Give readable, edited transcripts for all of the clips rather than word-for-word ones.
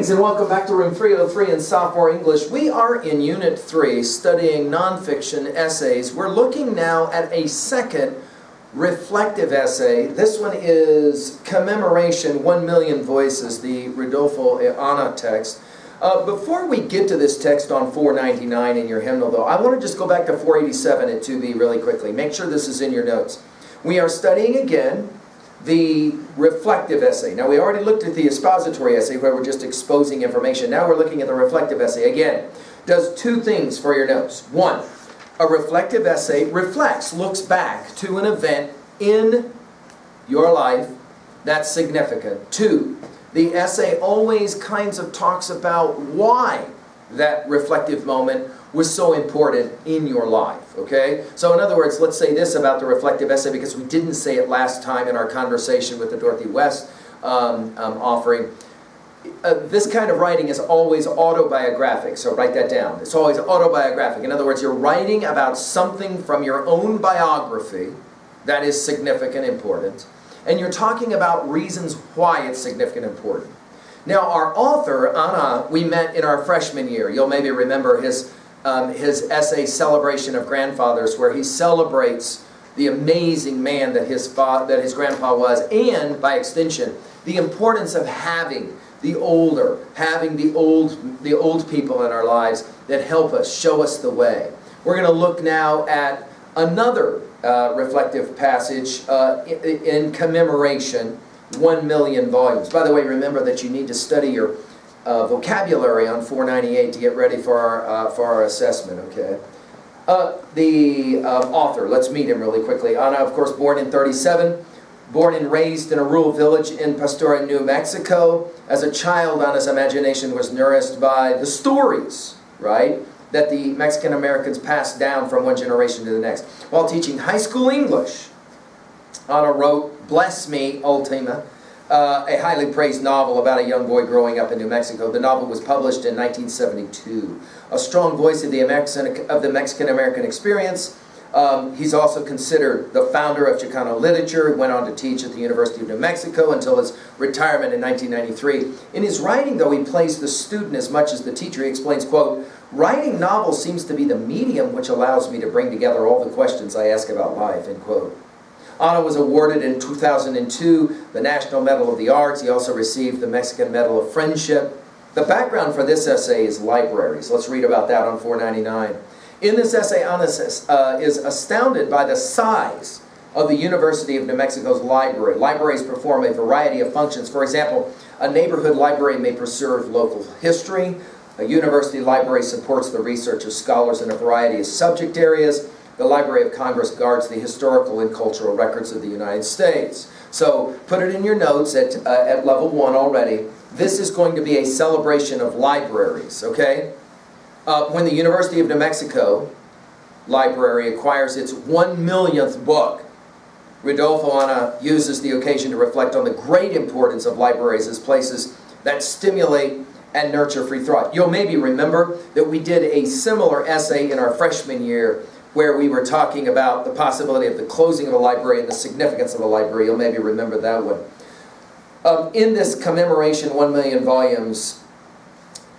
Greetings and welcome back to Room 303 in Sophomore English. We are in Unit 3 studying nonfiction essays. We're looking now at a second reflective essay. This one is Commemoration, 1 Million Voices, the Rudolfo A text. Before we get to this text on 499 in your hymnal though, I want to just go back to 487 at 2b really quickly. Make sure this is in your notes. We are studying again the reflective essay. Now we already looked at the expository essay where we're just exposing information. Now we're looking at the reflective essay. Again, does two things for your notes. One, a reflective essay reflects, looks back to an event in your life that's significant. Two, the essay always kinds of talks about why that reflective moment was so important in your life, okay? So in other words, let's say this about the reflective essay because we didn't say it last time in our conversation with the Dorothy West offering. This kind of writing is always autobiographic, so write that down. It's always autobiographic. In other words, you're writing about something from your own biography that is significant, important, and you're talking about reasons why it's significant, important. Now, our author, Anaya, we met in our freshman year. You'll maybe remember his essay, Celebration of Grandfathers, where he celebrates the amazing man that his grandpa was, and, by extension, the importance of having the old people in our lives that help us, show us the way. We're going to look now at another reflective passage in Commemoration, 1 million volumes. By the way, remember that you need to study your vocabulary on 498 to get ready for our assessment, okay? The author, let's meet him really quickly. Anaya, of course, born in 37, born and raised in a rural village in Pastora, New Mexico. As a child, Anaya's imagination was nourished by the stories, right, that the Mexican Americans passed down from one generation to the next. While teaching high school English, Anaya wrote Bless Me, Ultima, a highly praised novel about a young boy growing up in New Mexico. The novel was published in 1972. A strong voice of the Mexican-American experience. He's also considered the founder of Chicano literature. Went on to teach at the University of New Mexico until his retirement in 1993. In his writing, though, he plays the student as much as the teacher. He explains, quote, "Writing novels seems to be the medium which allows me to bring together all the questions I ask about life," end quote. Anaya was awarded in 2002 the National Medal of the Arts. He also received the Mexican Medal of Friendship. The background for this essay is libraries. Let's read about that on 499. In this essay, Anaya is astounded by the size of the University of New Mexico's library. Libraries perform a variety of functions. For example, a neighborhood library may preserve local history. A university library supports the research of scholars in a variety of subject areas. The Library of Congress guards the historical and cultural records of the United States. So put it in your notes at level 1 already. This is going to be a celebration of libraries, okay? When the University of New Mexico library acquires its 1 millionth book, Rudolfo A uses the occasion to reflect on the great importance of libraries as places that stimulate and nurture free thought. You'll maybe remember that we did a similar essay in our freshman year where we were talking about the possibility of the closing of a library and the significance of a library. You'll maybe remember that one. In this Commemoration, 1 million volumes,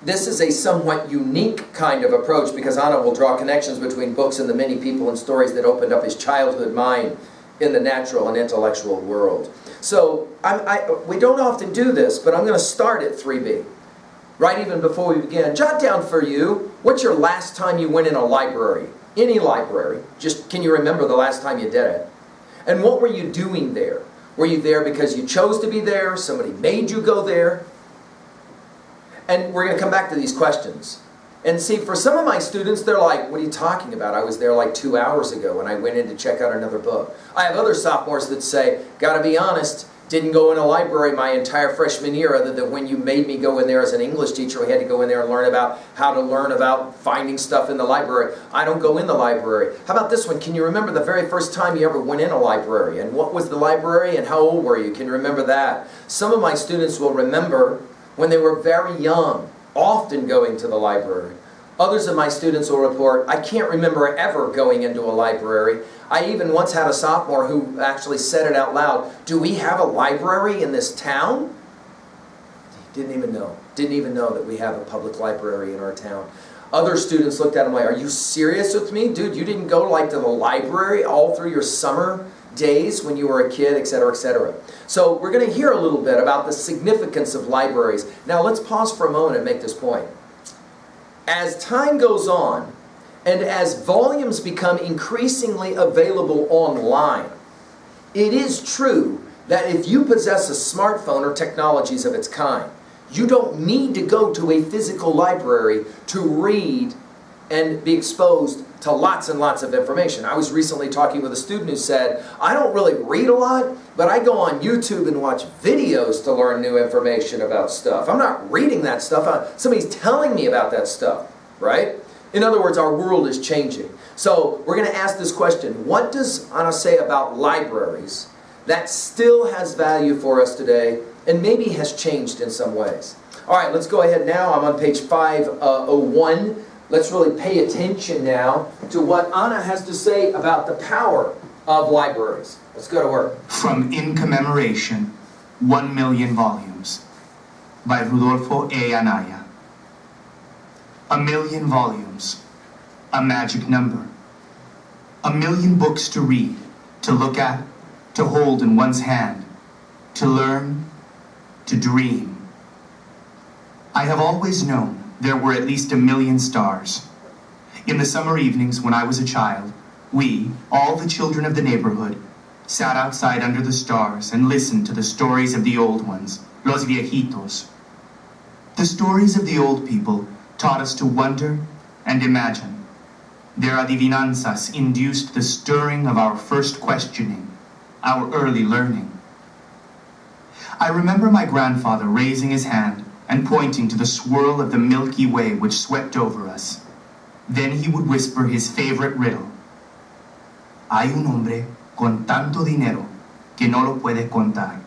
this is a somewhat unique kind of approach because Anaya will draw connections between books and the many people and stories that opened up his childhood mind in the natural and intellectual world. So we don't often do this, but I'm going to start at 3b. Right even before we begin, jot down for you, what's your last time you went in a library? Any library. Just can you remember the last time you did it? And what were you doing there? Were you there because you chose to be there? Somebody made you go there? And we're going to come back to these questions. And see, for some of my students, they're like, what are you talking about? I was there like 2 hours ago when I went in to check out another book. I have other sophomores that say, gotta be honest, didn't go in a library my entire freshman year other than when you made me go in there as an English teacher. We had to go in there and learn about how to learn about finding stuff in the library. I don't go in the library. How about this one? Can you remember the very first time you ever went in a library? And what was the library and how old were you? Can you remember that? Some of my students will remember when they were very young, often going to the library. Others of my students will report, I can't remember ever going into a library. I even once had a sophomore who actually said it out loud, do we have a library in this town? He didn't even know. Didn't even know that we have a public library in our town. Other students looked at him like, are you serious with me? Dude, you didn't go like to the library all through your summer days when you were a kid, etc., etc. So we're going to hear a little bit about the significance of libraries. Now let's pause for a moment and make this point. As time goes on, and as volumes become increasingly available online, it is true that if you possess a smartphone or technologies of its kind, you don't need to go to a physical library to read and be exposed to lots and lots of information. I was recently talking with a student who said, I don't really read a lot, but I go on YouTube and watch videos to learn new information about stuff. I'm not reading that stuff. Somebody's telling me about that stuff, right? In other words, our world is changing. So we're going to ask this question. What does Anna say about libraries that still has value for us today and maybe has changed in some ways? All right, let's go ahead now. I'm on page 501. Let's really pay attention now to what Anna has to say about the power of libraries. Let's go to work. From In Commemoration, 1 million volumes, by Rudolfo A. Anaya. 1 million volumes, a magic number. 1 million books to read, to look at, to hold in one's hand, to learn, to dream. I have always known there were at least 1 million stars. In the summer evenings when I was a child, we, all the children of the neighborhood, sat outside under the stars and listened to the stories of the old ones, los viejitos. The stories of the old people taught us to wonder and imagine. Their adivinanzas induced the stirring of our first questioning, our early learning. I remember my grandfather raising his hand and pointing to the swirl of the Milky Way which swept over us. Then he would whisper his favorite riddle. Hay un hombre con tanto dinero que no lo puede contar.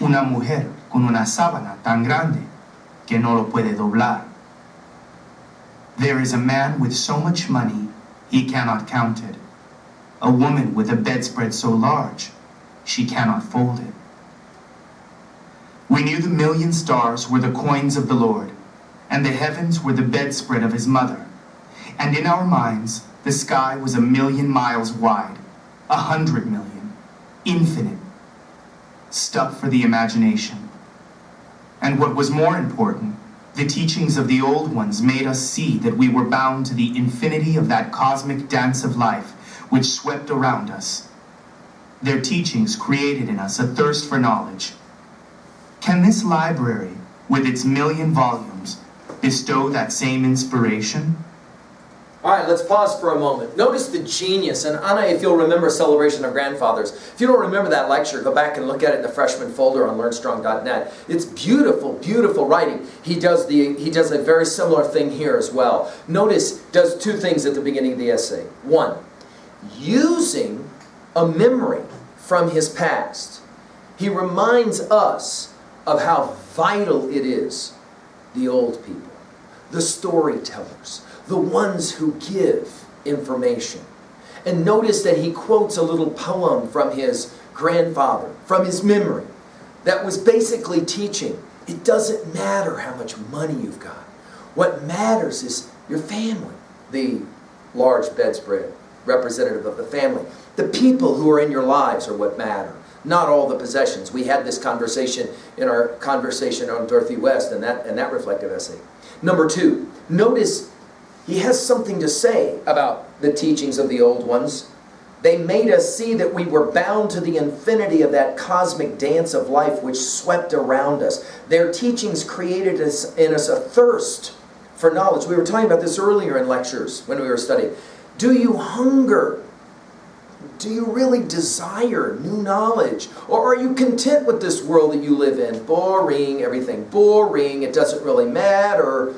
Una mujer con una sábana tan grande que no lo puede doblar. There is a man with so much money he cannot count it. A woman with a bedspread so large she cannot fold it. We knew the 1 million stars were the coins of the Lord, and the heavens were the bedspread of his mother. And in our minds, the sky was 1 million miles wide, 100 million, infinite, stuff for the imagination. And what was more important, the teachings of the old ones made us see that we were bound to the infinity of that cosmic dance of life which swept around us. Their teachings created in us a thirst for knowledge. Can this library, with its 1 million volumes, bestow that same inspiration? All right, let's pause for a moment. Notice the genius, and Anna, if you'll remember Celebration of Grandfathers, if you don't remember that lecture, go back and look at it in the freshman folder on learnstrong.net. It's beautiful, beautiful writing. He does a very similar thing here as well. Notice, does 2 things at the beginning of the essay. 1, using a memory from his past, he reminds us of how vital it is, the old people, the storytellers, the ones who give information. And notice that he quotes a little poem from his grandfather, from his memory, that was basically teaching, it doesn't matter how much money you've got. What matters is your family. The large bedspread, representative of the family. The people who are in your lives are what matter. Not all the possessions. We had this conversation in our conversation on Dorothy West and that reflective essay. Number 2, notice he has something to say about the teachings of the old ones. They made us see that we were bound to the infinity of that cosmic dance of life which swept around us. Their teachings created in us a thirst for knowledge. We were talking about this earlier in lectures when we were studying. Do you hunger? Do you really desire new knowledge? Or are you content with this world that you live in? Boring, everything boring, it doesn't really matter.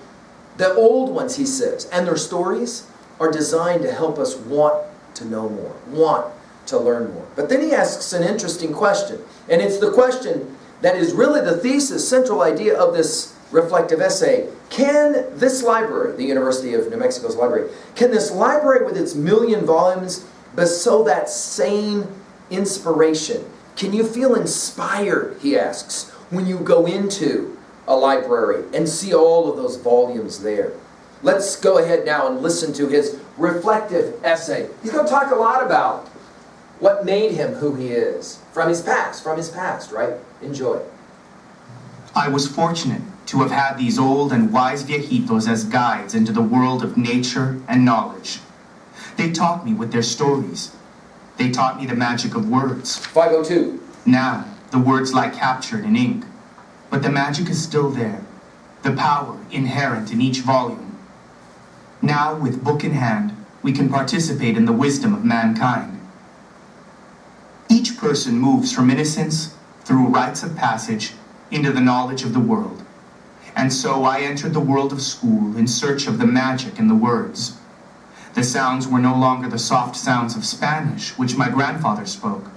The old ones, he says, and their stories are designed to help us want to know more, want to learn more. But then he asks an interesting question, and it's the question that is really the thesis, central idea of this reflective essay. Can this library, the University of New Mexico's library, can this library with its 1 million volumes bestow that same inspiration? Can you feel inspired, he asks, when you go into a library and see all of those volumes there. Let's go ahead now and listen to his reflective essay. He's going to talk a lot about what made him who he is from his past, right? Enjoy. I was fortunate to have had these old and wise viejitos as guides into the world of nature and knowledge. They taught me with their stories. They taught me the magic of words. 502. Now, the words lie captured in ink, but the magic is still there, the power inherent in each volume. Now, with book in hand, we can participate in the wisdom of mankind. Each person moves from innocence through rites of passage into the knowledge of the world. And so I entered the world of school in search of the magic in the words. The sounds were no longer the soft sounds of Spanish, which my grandfather spoke.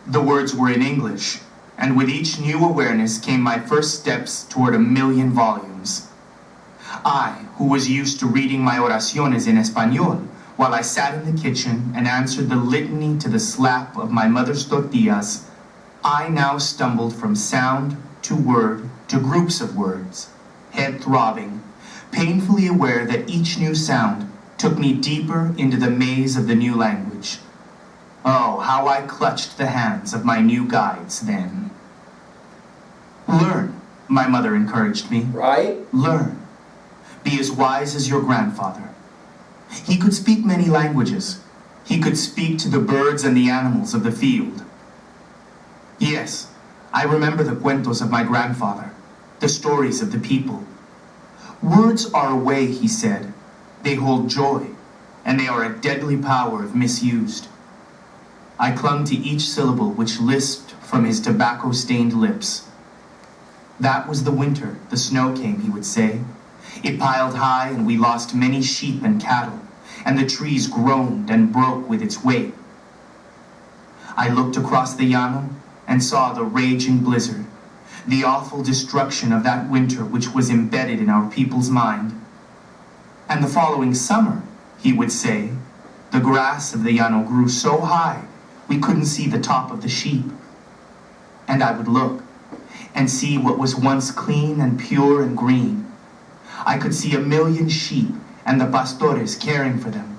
The words were in English, and with each new awareness came my first steps toward 1,000,000 volumes. I, who was used to reading my oraciones in Español, while I sat in the kitchen and answered the litany to the slap of my mother's tortillas, I now stumbled from sound to word to groups of words, head throbbing, painfully aware that each new sound took me deeper into the maze of the new language. Oh, how I clutched the hands of my new guides then. Learn, my mother encouraged me. Right? Learn. Be as wise as your grandfather. He could speak many languages. He could speak to the birds and the animals of the field. Yes, I remember the cuentos of my grandfather, the stories of the people. Words are a way, he said. They hold joy, and they are a deadly power if misused. I clung to each syllable which lisped from his tobacco-stained lips. That was the winter the snow came, he would say. It piled high, and we lost many sheep and cattle, and the trees groaned and broke with its weight. I looked across the llano and saw the raging blizzard, the awful destruction of that winter which was embedded in our people's mind. And the following summer, he would say, the grass of the llano grew so high we couldn't see the top of the sheep. And I would look and see what was once clean and pure and green. I could see 1,000,000 sheep and the pastores caring for them,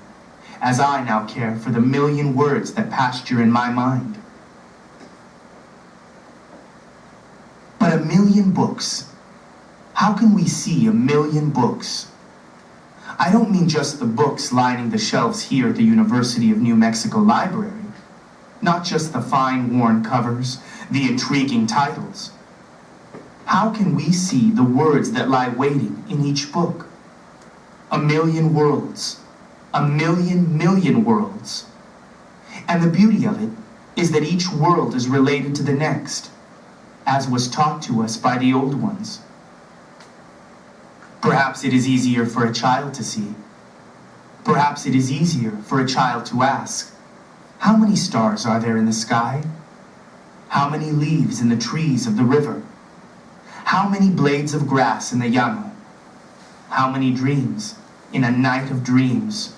as I now care for the 1,000,000 words that pasture in my mind. But 1,000,000 books. How can we see 1,000,000 books? I don't mean just the books lining the shelves here at the University of New Mexico Library. Not just the fine worn covers, the intriguing titles. How can we see the words that lie waiting in each book? 1,000,000 worlds. 1,000,000,000 worlds. And the beauty of it is that each world is related to the next, as was taught to us by the old ones. Perhaps it is easier for a child to see. Perhaps it is easier for a child to ask, how many stars are there in the sky? How many leaves in the trees of the river? How many blades of grass in the llano? How many dreams in a night of dreams?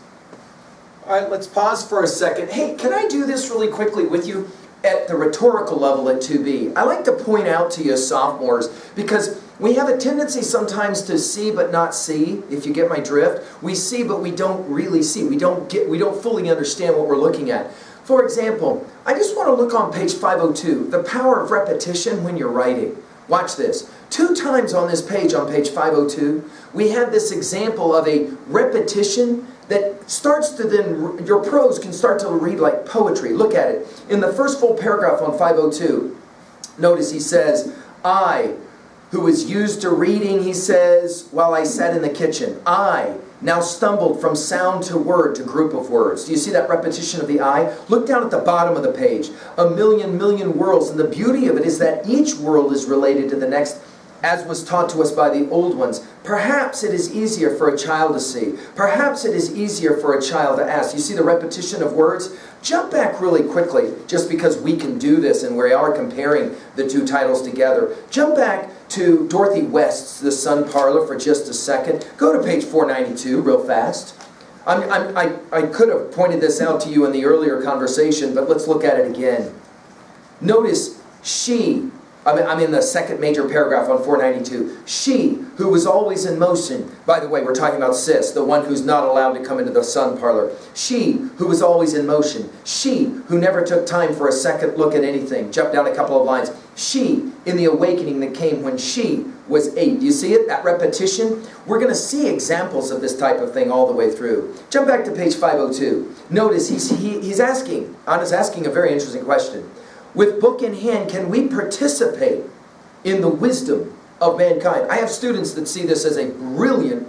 All right, let's pause for a second. Hey, can I do this really quickly with you at the rhetorical level at 2B? I like to point out to you sophomores, because we have a tendency sometimes to see but not see, if you get my drift. We see but we don't really see. We don't fully understand what we're looking at. For example, I just want to look on page 502, the power of repetition when you're writing. Watch this. 2 times on this page, on page 502, we have this example of a repetition that starts to then, your prose can start to read like poetry. Look at it. In the first full paragraph on 502, notice he says, I, who was used to reading, he says, while I sat in the kitchen. I now stumbled from sound to word to group of words. Do you see that repetition of the I? Look down at the bottom of the page. 1,000,000,000 worlds. And the beauty of it is that each world is related to the next, as was taught to us by the old ones. Perhaps it is easier for a child to see. Perhaps it is easier for a child to ask. You see the repetition of words? Jump back really quickly, just because we can do this and we are comparing the 2 titles together. Jump back to Dorothy West's The Sun Parlor for just a second. Go to page 492 real fast. I could have pointed this out to you in the earlier conversation, but let's look at it again. Notice she I'm in the second major paragraph on 492. She, who was always in motion. By the way, we're talking about Sis, the one who's not allowed to come into the sun parlor. She, who was always in motion. She, who never took time for a second look at anything. Jump down a couple of lines. She, in the awakening that came when she was 8. Do you see it? That repetition? We're going to see examples of this type of thing all the way through. Jump back to page 502. Notice he's asking, Anna's asking a very interesting question. With book in hand, can we participate in the wisdom of mankind? I have students that see this as a brilliant,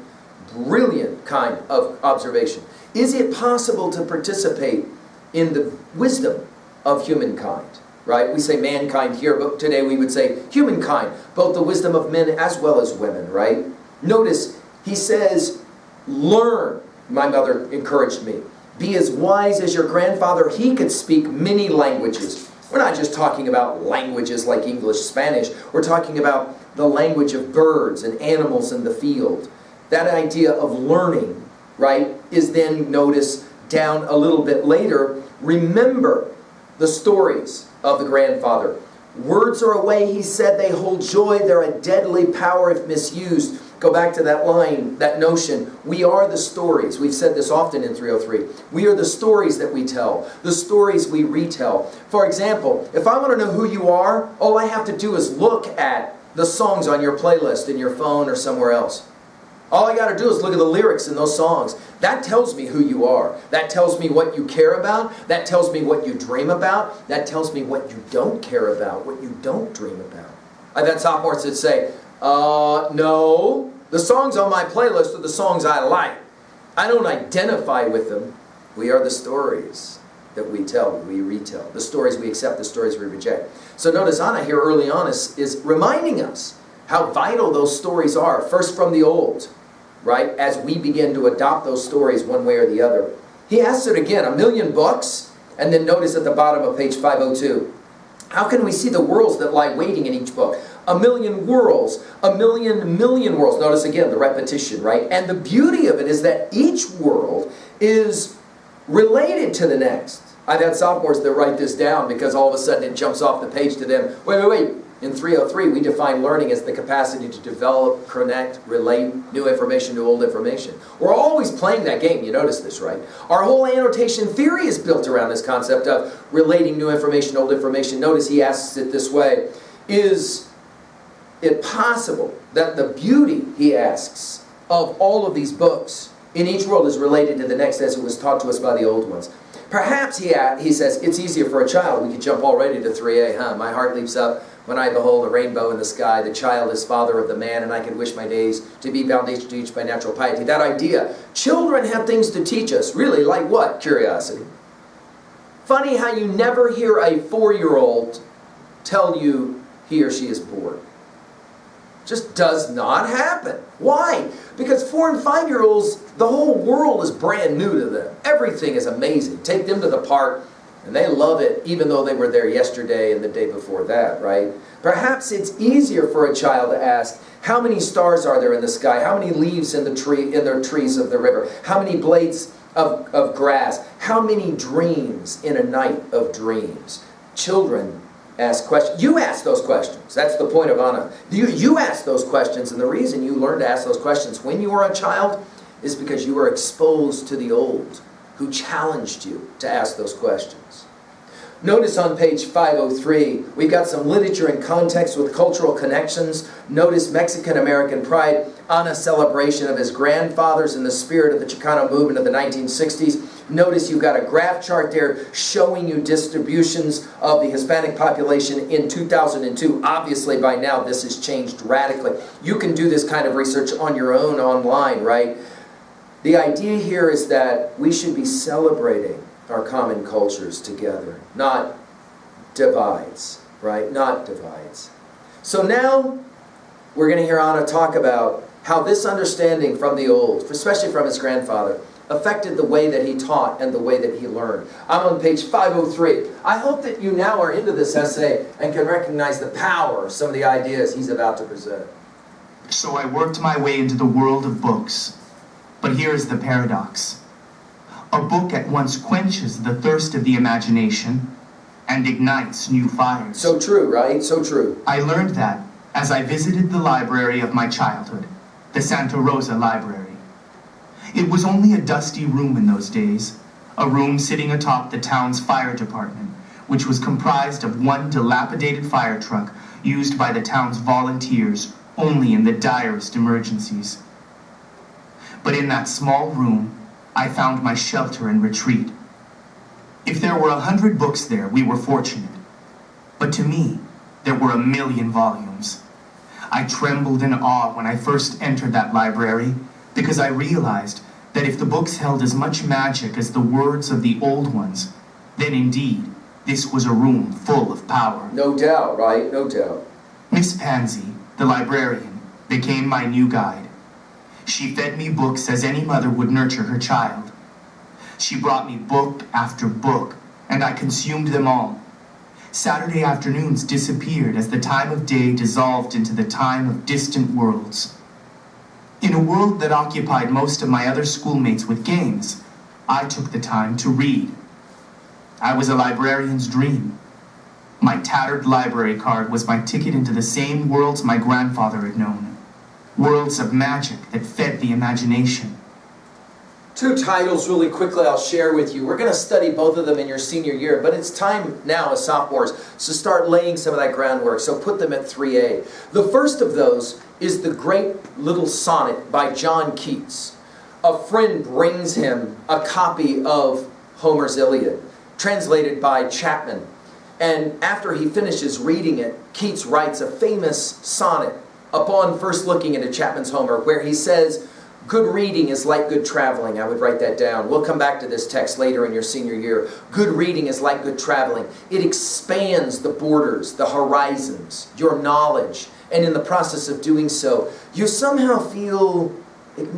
brilliant kind of observation. Is it possible to participate in the wisdom of humankind? Right? We say mankind here, but today we would say humankind. Both the wisdom of men as well as women, right? Notice, he says, learn. My mother encouraged me. Be as wise as your grandfather. He could speak many languages. We're not just talking about languages like English, Spanish. We're talking about the language of birds and animals in the field. That idea of learning, right, is then, notice, down a little bit later. Remember the stories of the grandfather. Words are a way, he said, they hold joy. They're a deadly power if misused. Go back to that line, that notion. We are the stories. We've said this often in 303. We are the stories that we tell, the stories we retell. For example, if I want to know who you are, all I have to do is look at the songs on your playlist in your phone or somewhere else. All I got to do is look at the lyrics in those songs. That tells me who you are. That tells me what you care about. That tells me what you dream about. That tells me what you don't care about, what you don't dream about. I've had sophomores that say, no, the songs on my playlist are the songs I like. I don't identify with them. We are the stories that we tell, we retell. The stories we accept, the stories we reject. So notice Anna here early on is reminding us how vital those stories are. First from the old, right? As we begin to adopt those stories one way or the other. He asks it again, 1,000,000 books, and then notice at the bottom of page 502. How can we see the worlds that lie waiting in each book? 1,000,000 worlds, 1,000,000,000 worlds. Notice again the repetition, right? And the beauty of it is that each world is related to the next. I've had sophomores that write this down because all of a sudden it jumps off the page to them. Wait. In 303, we define learning as the capacity to develop, connect, relate new information to old information. We're always playing that game. You notice this, right? Our whole annotation theory is built around this concept of relating new information to old information. Notice he asks it this way. Is it possible that the beauty, he asks, of all of these books in each world is related to the next as it was taught to us by the old ones? Perhaps, he says, it's easier for a child. We could jump already to 3a, huh? My heart leaps up when I behold a rainbow in the sky. The child is father of the man, and I can wish my days to be bound each to each by natural piety. That idea. Children have things to teach us. Really, like what? Curiosity. Funny how you never hear a 4-year-old tell you he or she is bored. Just does not happen. Why? Because 4 and 5-year-olds, the whole world is brand new to them. Everything is amazing. Take them to the park, and they love it, even though they were there yesterday and the day before that, right? Perhaps it's easier for a child to ask, how many stars are there in the sky? How many leaves in the trees of the river? How many blades of grass? How many dreams in a night of dreams? Children ask questions. You ask those questions. That's the point of Anna. You ask those questions, and the reason you learn to ask those questions when you were a child is because you were exposed to the old, who challenged you to ask those questions. Notice on page 503, we've got some literature and context with cultural connections. Notice Mexican-American pride, Anna's celebration of his grandfathers in the spirit of the Chicano movement of the 1960s. Notice you've got a graph chart there showing you distributions of the Hispanic population in 2002. Obviously, by now, this has changed radically. You can do this kind of research on your own online, right? The idea here is that we should be celebrating our common cultures together, not divides, right? Not divides. So now we're going to hear Anna talk about how this understanding from the old, especially from his grandfather, affected the way that he taught and the way that he learned. I'm on page 503. I hope that you now are into this essay and can recognize the power of some of the ideas he's about to present. So I worked my way into the world of books. But here is the paradox. A book at once quenches the thirst of the imagination, and ignites new fires. So true, right? So true. I learned that as I visited the library of my childhood, the Santa Rosa Library. It was only a dusty room in those days, a room sitting atop the town's fire department, which was comprised of one dilapidated fire truck used by the town's volunteers only in the direst emergencies. But in that small room, I found my shelter and retreat. If there were 100 books there, we were fortunate. But to me, there were 1,000,000 volumes. I trembled in awe when I first entered that library because I realized that if the books held as much magic as the words of the old ones, then indeed, this was a room full of power. No doubt, right? No doubt. Miss Pansy, the librarian, became my new guide. She fed me books as any mother would nurture her child. She brought me book after book, and I consumed them all. Saturday afternoons disappeared as the time of day dissolved into the time of distant worlds. In a world that occupied most of my other schoolmates with games, I took the time to read. I was a librarian's dream. My tattered library card was my ticket into the same worlds my grandfather had known. Worlds of magic that fed the imagination. Two titles really quickly I'll share with you. We're going to study both of them in your senior year, but it's time now as sophomores to start laying some of that groundwork, so put them at 3A. The first of those is the great little sonnet by John Keats. A friend brings him a copy of Homer's Iliad, translated by Chapman. And after he finishes reading it, Keats writes a famous sonnet upon first looking into Chapman's Homer, where he says, "Good reading is like good traveling." I would write that down. We'll come back to this text later in your senior year. Good reading is like good traveling. It expands the borders, the horizons, your knowledge. And in the process of doing so, you somehow feel